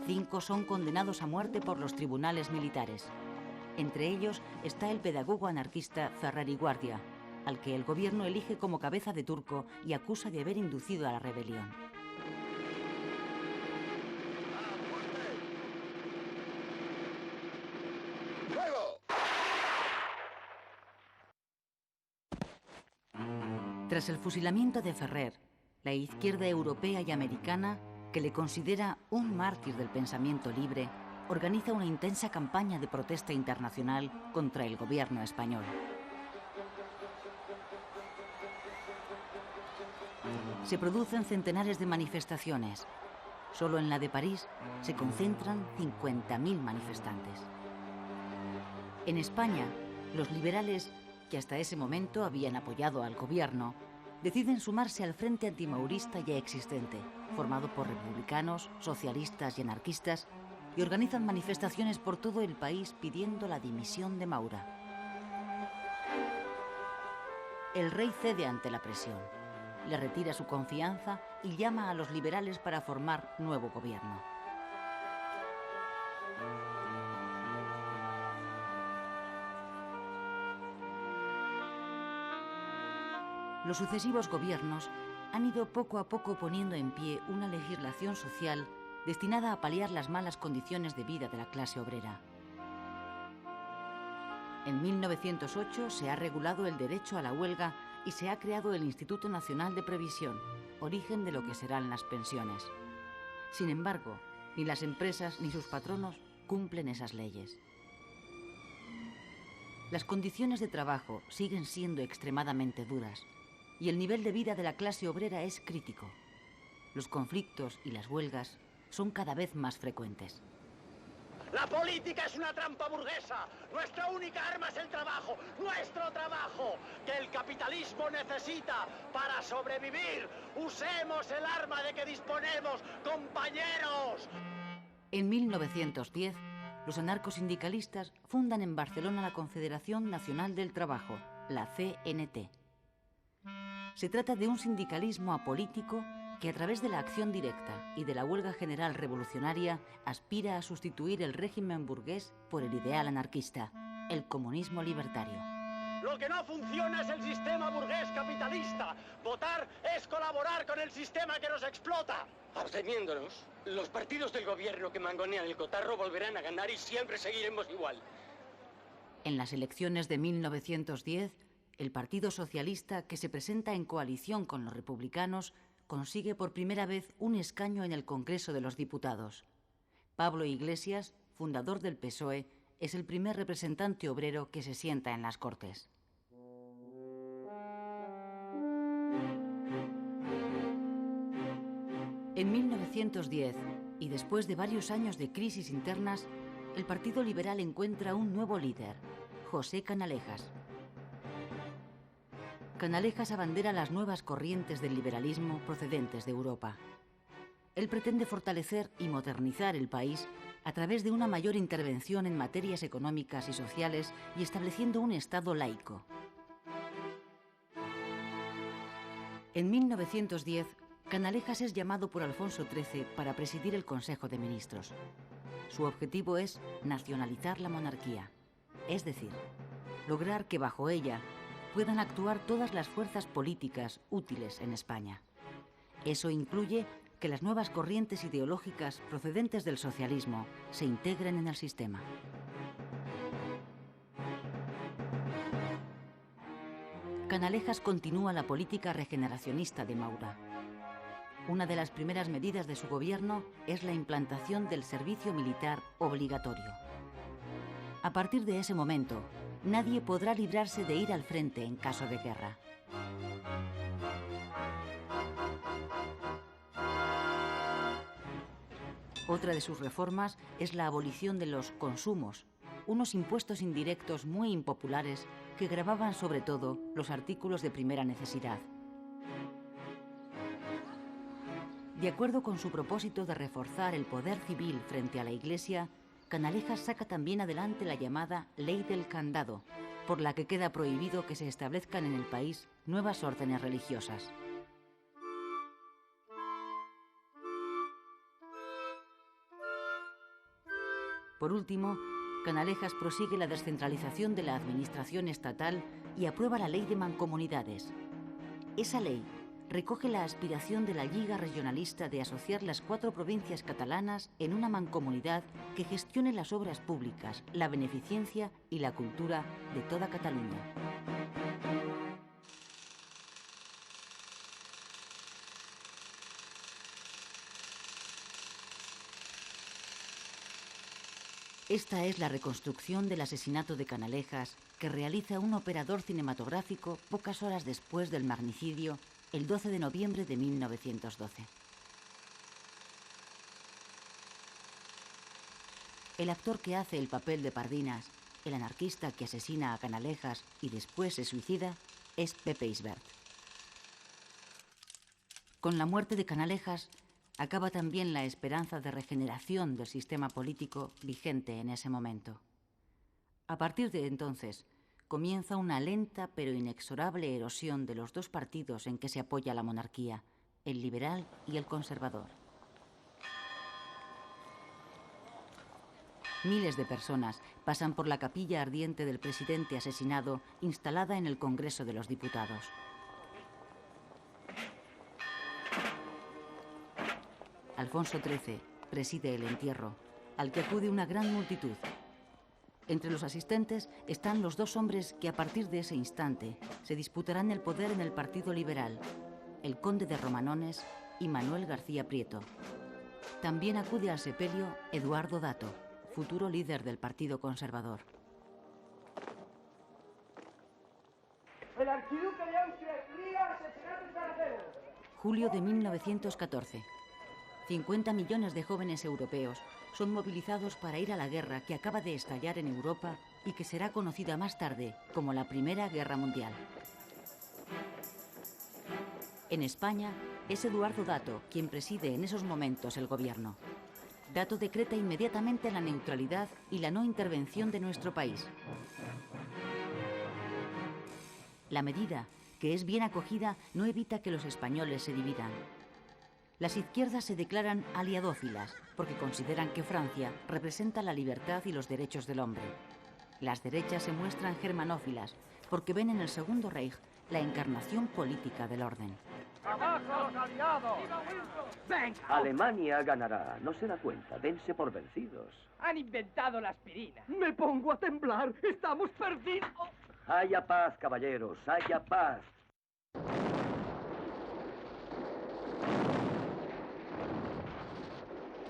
5 son condenados a muerte por los tribunales militares. Entre ellos está el pedagogo anarquista Ferrer y Guardia. al que el gobierno elige como cabeza de turco y acusa de haber inducido a la rebelión. Tras el fusilamiento de Ferrer, la izquierda europea y americana, que le considera un mártir del pensamiento libre, organiza una intensa campaña de protesta internacional contra el gobierno español. Se producen centenares de manifestaciones. Solo en la de París se concentran 50.000 manifestantes. En España, los liberales, que hasta ese momento habían apoyado al gobierno, deciden sumarse al frente antimaurista ya existente, formado por republicanos, socialistas y anarquistas, y organizan manifestaciones por todo el país pidiendo la dimisión de Maura. El rey cede ante la presión, le retira su confianza y llama a los liberales para formar nuevo gobierno. Los sucesivos gobiernos han ido poco a poco poniendo en pie una legislación social destinada a paliar las malas condiciones de vida de la clase obrera. En 1908 se ha regulado el derecho a la huelga y se ha creado el Instituto Nacional de Previsión, origen de lo que serán las pensiones. Sin embargo, ni las empresas ni sus patronos cumplen esas leyes. Las condiciones de trabajo siguen siendo extremadamente duras y el nivel de vida de la clase obrera es crítico. Los conflictos y las huelgas son cada vez más frecuentes. La política es una trampa burguesa. Nuestra única arma es el trabajo, nuestro trabajo, que el capitalismo necesita para sobrevivir. Usemos el arma de que disponemos, compañeros. En 1910, los anarcosindicalistas fundan en Barcelona la Confederación Nacional del Trabajo, la CNT. Se trata de un sindicalismo apolítico que a través de la acción directa y de la huelga general revolucionaria aspira a sustituir el régimen burgués por el ideal anarquista, el comunismo libertario. Lo que no funciona es el sistema burgués capitalista. Votar es colaborar con el sistema que nos explota. Absteniéndonos, los partidos del gobierno que mangonean el cotarro volverán a ganar y siempre seguiremos igual. En las elecciones de 1910, el Partido Socialista, que se presenta en coalición con los republicanos, consigue por primera vez un escaño en el Congreso de los Diputados. Pablo Iglesias, fundador del PSOE, es el primer representante obrero que se sienta en las Cortes. En 1910, y después de varios años de crisis internas, el Partido Liberal encuentra un nuevo líder, José Canalejas. Canalejas abandera las nuevas corrientes del liberalismo procedentes de Europa. Él pretende fortalecer y modernizar el país a través de una mayor intervención en materias económicas y sociales y estableciendo un Estado laico. En 1910, Canalejas es llamado por Alfonso XIII para presidir el Consejo de Ministros. Su objetivo es nacionalizar la monarquía, es decir, lograr que bajo ella puedan actuar todas las fuerzas políticas útiles en España. Eso incluye que las nuevas corrientes ideológicas procedentes del socialismo se integren en el sistema. Canalejas continúa la política regeneracionista de Maura. Una de las primeras medidas de su gobierno es la implantación del servicio militar obligatorio. A partir de ese momento, nadie podrá librarse de ir al frente en caso de guerra. Otra de sus reformas es la abolición de los consumos, unos impuestos indirectos muy impopulares que gravaban sobre todo los artículos de primera necesidad. De acuerdo con su propósito de reforzar el poder civil frente a la Iglesia, Canalejas saca también adelante la llamada Ley del Candado, por la que queda prohibido que se establezcan en el país nuevas órdenes religiosas. Por último, Canalejas prosigue la descentralización de la administración estatal y aprueba la Ley de Mancomunidades. Esa ley recoge la aspiración de la Lliga Regionalista de asociar las 4 provincias catalanas en una mancomunidad que gestione las obras públicas, la beneficencia y la cultura de toda Cataluña. Esta es la reconstrucción del asesinato de Canalejas que realiza un operador cinematográfico pocas horas después del magnicidio, el 12 de noviembre de 1912. El actor que hace el papel de Pardinas, el anarquista que asesina a Canalejas y después se suicida, es Pepe Isbert. Con la muerte de Canalejas, acaba también la esperanza de regeneración del sistema político vigente en ese momento. A partir de entonces, comienza una lenta pero inexorable erosión de los 2 partidos en que se apoya la monarquía, el liberal y el conservador. Miles de personas pasan por la capilla ardiente del presidente asesinado instalada en el Congreso de los Diputados. Alfonso XIII preside el entierro, al que acude una gran multitud. Entre los asistentes están los 2 hombres que a partir de ese instante se disputarán el poder en el Partido Liberal, el conde de Romanones y Manuel García Prieto. También acude al sepelio Eduardo Dato, futuro líder del Partido Conservador. El archiduque de Austria explica asesinato extranjero. Julio de 1914. 50 millones de jóvenes europeos son movilizados para ir a la guerra que acaba de estallar en Europa y que será conocida más tarde como la Primera Guerra Mundial. En España es Eduardo Dato quien preside en esos momentos el gobierno. Dato decreta inmediatamente la neutralidad y la no intervención de nuestro país. La medida, que es bien acogida, no evita que los españoles se dividan. Las izquierdas se declaran aliadófilas porque consideran que Francia representa la libertad y los derechos del hombre. Las derechas se muestran germanófilas porque ven en el Segundo Reich la encarnación política del orden. ¡Abajo los aliados! ¡Venga! Alemania ganará, no se da cuenta, dense por vencidos. Han inventado la aspirina. Me pongo a temblar, estamos perdidos. Haya paz, caballeros, haya paz.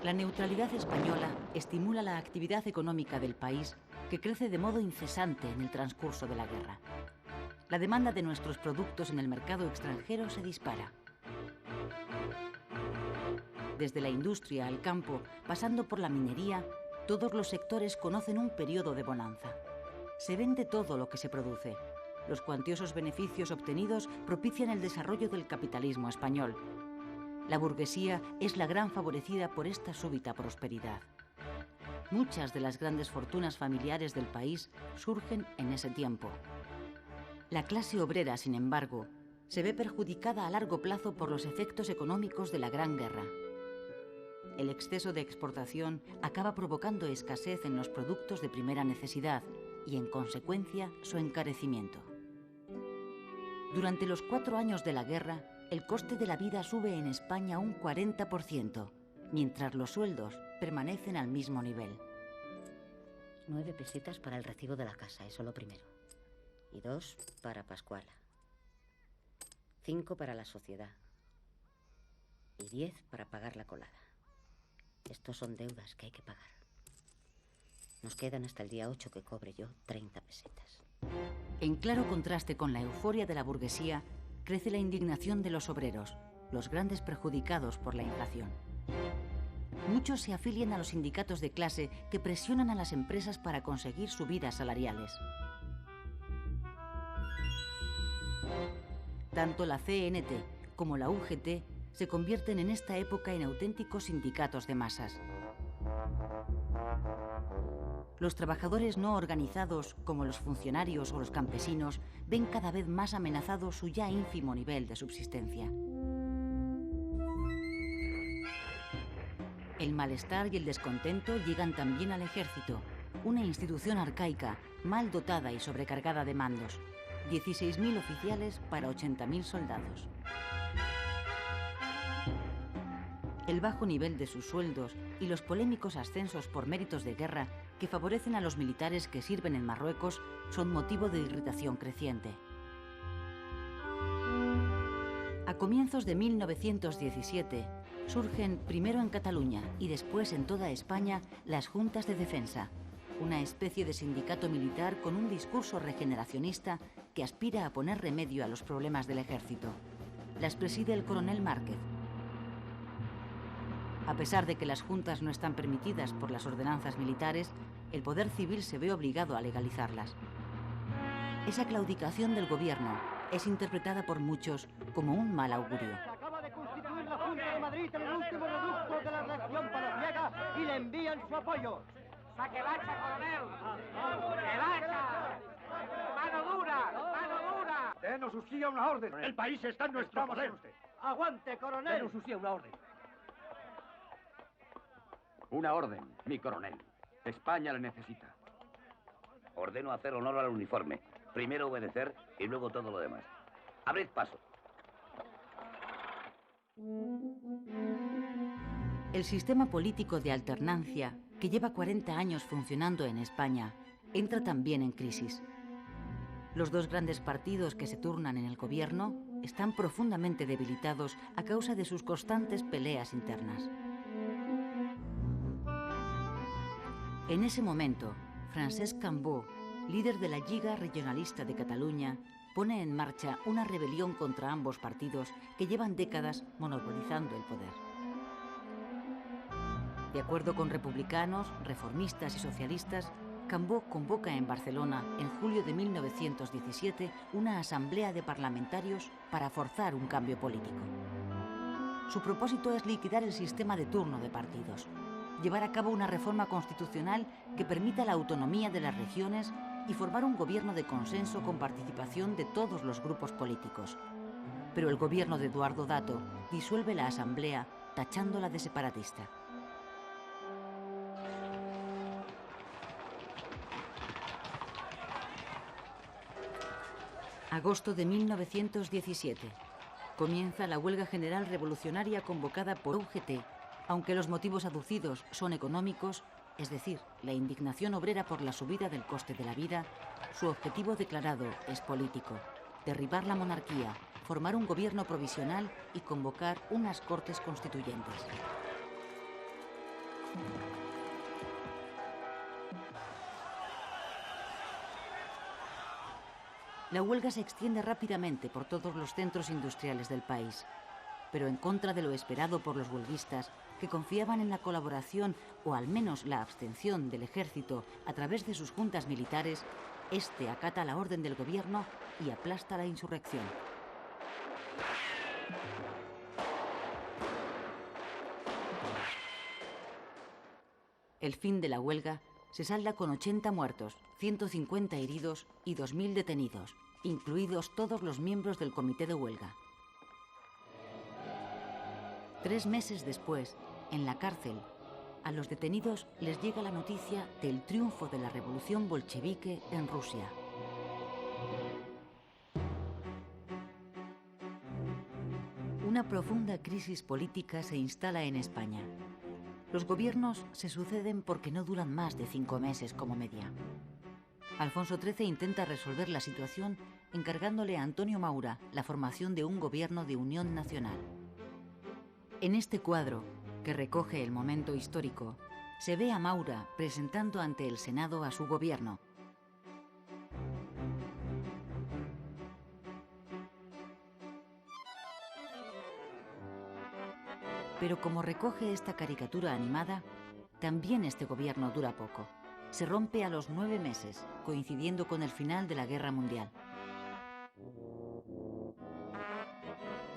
La neutralidad española estimula la actividad económica del país, que crece de modo incesante en el transcurso de la guerra. La demanda de nuestros productos en el mercado extranjero se dispara. Desde la industria al campo, pasando por la minería, todos los sectores conocen un periodo de bonanza. Se vende todo lo que se produce. Los cuantiosos beneficios obtenidos propician el desarrollo del capitalismo español. La burguesía es la gran favorecida por esta súbita prosperidad. Muchas de las grandes fortunas familiares del país surgen en ese tiempo. La clase obrera, sin embargo, se ve perjudicada a largo plazo por los efectos económicos de la Gran Guerra. El exceso de exportación acaba provocando escasez en los productos de primera necesidad y, en consecuencia, su encarecimiento. Durante los 4 años de la guerra, el coste de la vida sube en España un 40%, mientras los sueldos permanecen al mismo nivel. 9 pesetas para el recibo de la casa, eso lo primero. Y 2 para Pascuala. 5 para la sociedad. Y 10 para pagar la colada. Estos son deudas que hay que pagar. Nos quedan hasta el día 8 que cobre yo 30 pesetas. En claro contraste con la euforia de la burguesía, crece la indignación de los obreros, los grandes perjudicados por la inflación. Muchos se afilian a los sindicatos de clase que presionan a las empresas para conseguir subidas salariales. Tanto la CNT como la UGT se convierten en esta época en auténticos sindicatos de masas. Los trabajadores no organizados, como los funcionarios o los campesinos, ven cada vez más amenazado su ya ínfimo nivel de subsistencia. El malestar y el descontento llegan también al ejército, una institución arcaica, mal dotada y sobrecargada de mandos. 16.000 oficiales para 80.000 soldados. El bajo nivel de sus sueldos y los polémicos ascensos por méritos de guerra que favorecen a los militares que sirven en Marruecos son motivo de irritación creciente. A comienzos de 1917 surgen primero en Cataluña y después en toda España las juntas de defensa, una especie de sindicato militar con un discurso regeneracionista que aspira a poner remedio a los problemas del ejército. Las preside el coronel Márquez. A pesar de que las juntas no están permitidas por las ordenanzas militares, el poder civil se ve obligado a legalizarlas. Esa claudicación del gobierno es interpretada por muchos como un mal augurio. Se acaba de constituir la Junta de Madrid en el último reducto de la región palaciega y le envían su apoyo. ¡Pa' que bacha, coronel! ¡Que bacha! ¡Mano dura! ¡Mano dura! Denos usía una orden. El país está en nuestro poder. Aguante, coronel. Denos usía una orden. Una orden, mi coronel. España la necesita. Ordeno hacer honor al uniforme. Primero obedecer y luego todo lo demás. Abrid paso. El sistema político de alternancia, que lleva 40 años funcionando en España, entra también en crisis. Los dos grandes partidos que se turnan en el gobierno están profundamente debilitados a causa de sus constantes peleas internas. En ese momento, Francesc Cambó, líder de la Lliga Regionalista de Cataluña, pone en marcha una rebelión contra ambos partidos que llevan décadas monopolizando el poder. De acuerdo con republicanos, reformistas y socialistas, Cambó convoca en Barcelona, en julio de 1917, una asamblea de parlamentarios para forzar un cambio político. Su propósito es liquidar el sistema de turno de partidos, llevar a cabo una reforma constitucional que permita la autonomía de las regiones y formar un gobierno de consenso con participación de todos los grupos políticos. Pero el gobierno de Eduardo Dato disuelve la asamblea tachándola de separatista. Agosto de 1917. Comienza la huelga general revolucionaria convocada por UGT. Aunque los motivos aducidos son económicos, es decir, la indignación obrera por la subida del coste de la vida, su objetivo declarado es político: derribar la monarquía, formar un gobierno provisional y convocar unas cortes constituyentes. La huelga se extiende rápidamente por todos los centros industriales del país, pero en contra de lo esperado por los huelguistas, que confiaban en la colaboración o al menos la abstención del ejército a través de sus juntas militares, este acata la orden del gobierno y aplasta la insurrección. El fin de la huelga se salda con 80 muertos, 150 heridos y 2.000 detenidos, incluidos todos los miembros del comité de huelga. 3 meses después, en la cárcel, a los detenidos les llega la noticia del triunfo de la revolución bolchevique en Rusia. Una profunda crisis política se instala en España. Los gobiernos se suceden porque no duran más de 5 meses como media. Alfonso XIII intenta resolver la situación encargándole a Antonio Maura la formación de un gobierno de unión nacional. En este cuadro, que recoge el momento histórico, se ve a Maura presentando ante el Senado a su gobierno. Pero como recoge esta caricatura animada, también este gobierno dura poco. Se rompe a los 9 meses, coincidiendo con el final de la Guerra Mundial.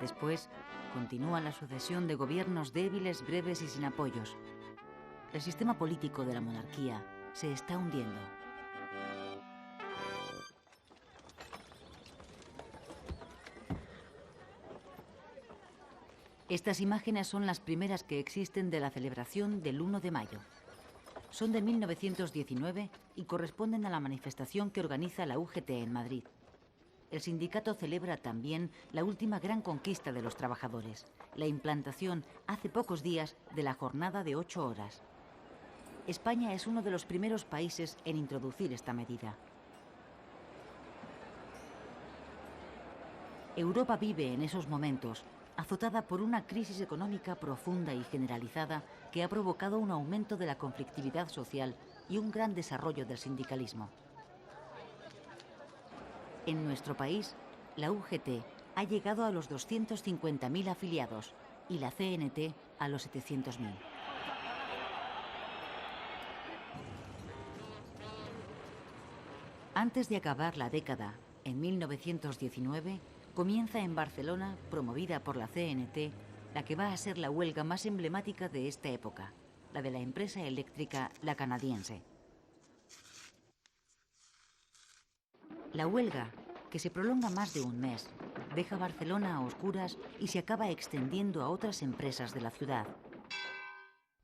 Después, continúa la sucesión de gobiernos débiles, breves y sin apoyos. El sistema político de la monarquía se está hundiendo. Estas imágenes son las primeras que existen de la celebración del 1 de mayo. son de 1919 y corresponden a la manifestación que organiza la UGT en Madrid. El sindicato celebra también la última gran conquista de los trabajadores, la implantación hace pocos días de la jornada de 8 horas. España es uno de los primeros países en introducir esta medida. Europa vive en esos momentos azotada por una crisis económica profunda y generalizada que ha provocado un aumento de la conflictividad social y un gran desarrollo del sindicalismo. En nuestro país, la UGT ha llegado a los 250.000 afiliados y la CNT a los 700.000. Antes de acabar la década, en 1919, comienza en Barcelona, promovida por la CNT, la que va a ser la huelga más emblemática de esta época, la de la empresa eléctrica La Canadiense. La huelga, que se prolonga más de un mes, deja Barcelona a oscuras y se acaba extendiendo a otras empresas de la ciudad.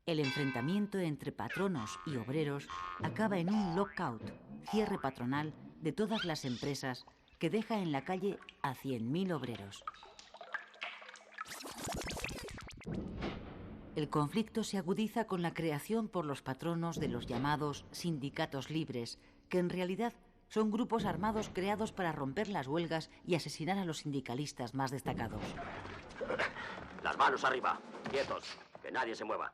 El enfrentamiento entre patronos y obreros acaba en un lockout, cierre patronal de todas las empresas, que deja en la calle a 100.000 obreros. El conflicto se agudiza con la creación por los patronos de los llamados sindicatos libres, que en realidad son grupos armados creados para romper las huelgas y asesinar a los sindicalistas más destacados. Las manos arriba, quietos, que nadie se mueva.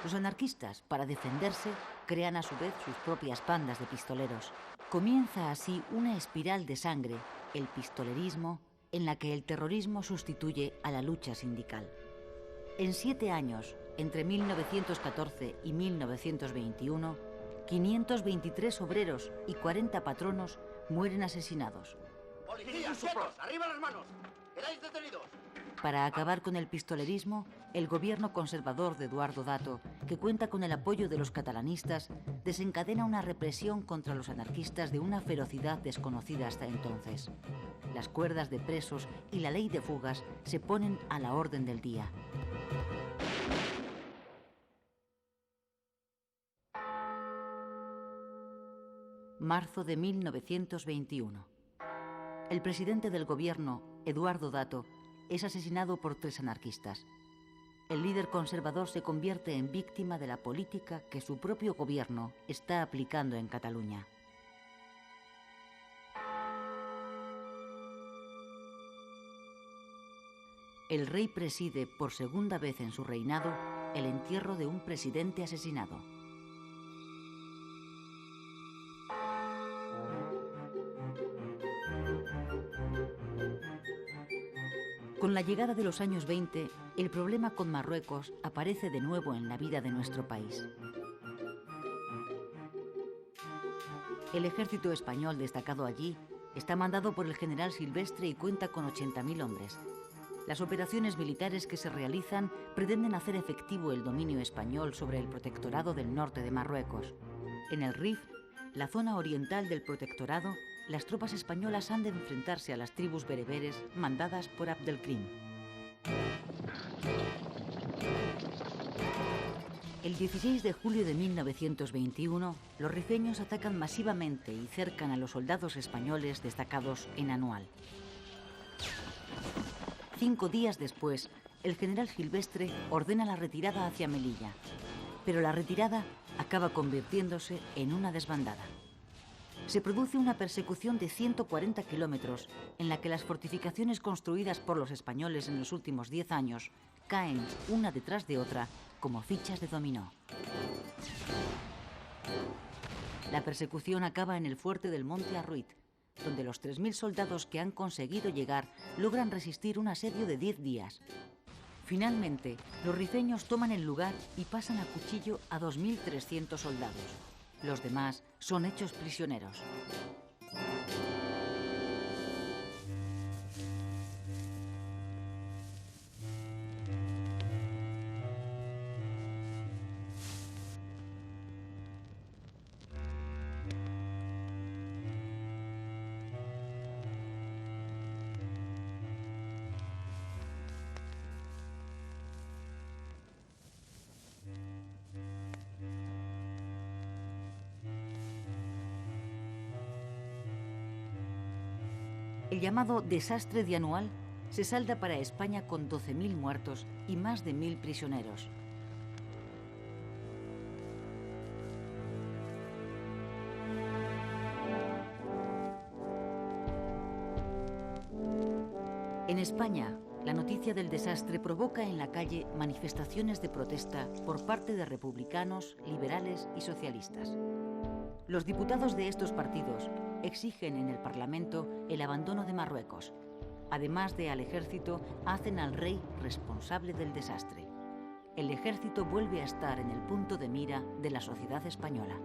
Los anarquistas, para defenderse, crean a su vez sus propias bandas de pistoleros. Comienza así una espiral de sangre, el pistolerismo, en la que el terrorismo sustituye a la lucha sindical. En 7 años, entre 1914 y 1921, 523 obreros y 40 patronos mueren asesinados. ¡Policías, quietos! ¡Arriba las manos! ¡Quedáis detenidos! Para acabar con el pistolerismo, el gobierno conservador de Eduardo Dato, que cuenta con el apoyo de los catalanistas, desencadena una represión contra los anarquistas de una ferocidad desconocida hasta entonces. Las cuerdas de presos y la ley de fugas se ponen a la orden del día. Marzo de 1921. El presidente del gobierno, Eduardo Dato, es asesinado por 3 anarquistas. El líder conservador se convierte en víctima de la política que su propio gobierno está aplicando en Cataluña. El rey preside por segunda vez en su reinado el entierro de un presidente asesinado. Con la llegada de los años 20, el problema con Marruecos aparece de nuevo en la vida de nuestro país. El ejército español destacado allí está mandado por el general Silvestre y cuenta con 80.000 hombres. Las operaciones militares que se realizan pretenden hacer efectivo el dominio español sobre el protectorado del norte de Marruecos. En el Rif, la zona oriental del protectorado, las tropas españolas han de enfrentarse a las tribus bereberes mandadas por Abdelkrim. El 16 de julio de 1921, los rifeños atacan masivamente y cercan a los soldados españoles destacados en Anual. 5 días después, el general Silvestre ordena la retirada hacia Melilla, pero la retirada acaba convirtiéndose en una desbandada. Se produce una persecución de 140 kilómetros en la que las fortificaciones construidas por los españoles en los últimos 10 años caen una detrás de otra como fichas de dominó. La persecución acaba en el fuerte del Monte Arruit, donde los 3.000 soldados que han conseguido llegar logran resistir un asedio de 10 días. Finalmente, los rifeños toman el lugar y pasan a cuchillo a 2.300 soldados. Los demás son hechos prisioneros. El llamado desastre dianual se salda para España con 12.000 muertos y más de 1.000 prisioneros. En España, la noticia del desastre provoca en la calle manifestaciones de protesta por parte de republicanos, liberales y socialistas. Los diputados de estos partidos exigen en el Parlamento el abandono de Marruecos. Además de al ejército, hacen al rey responsable del desastre. El ejército vuelve a estar en el punto de mira de la sociedad española.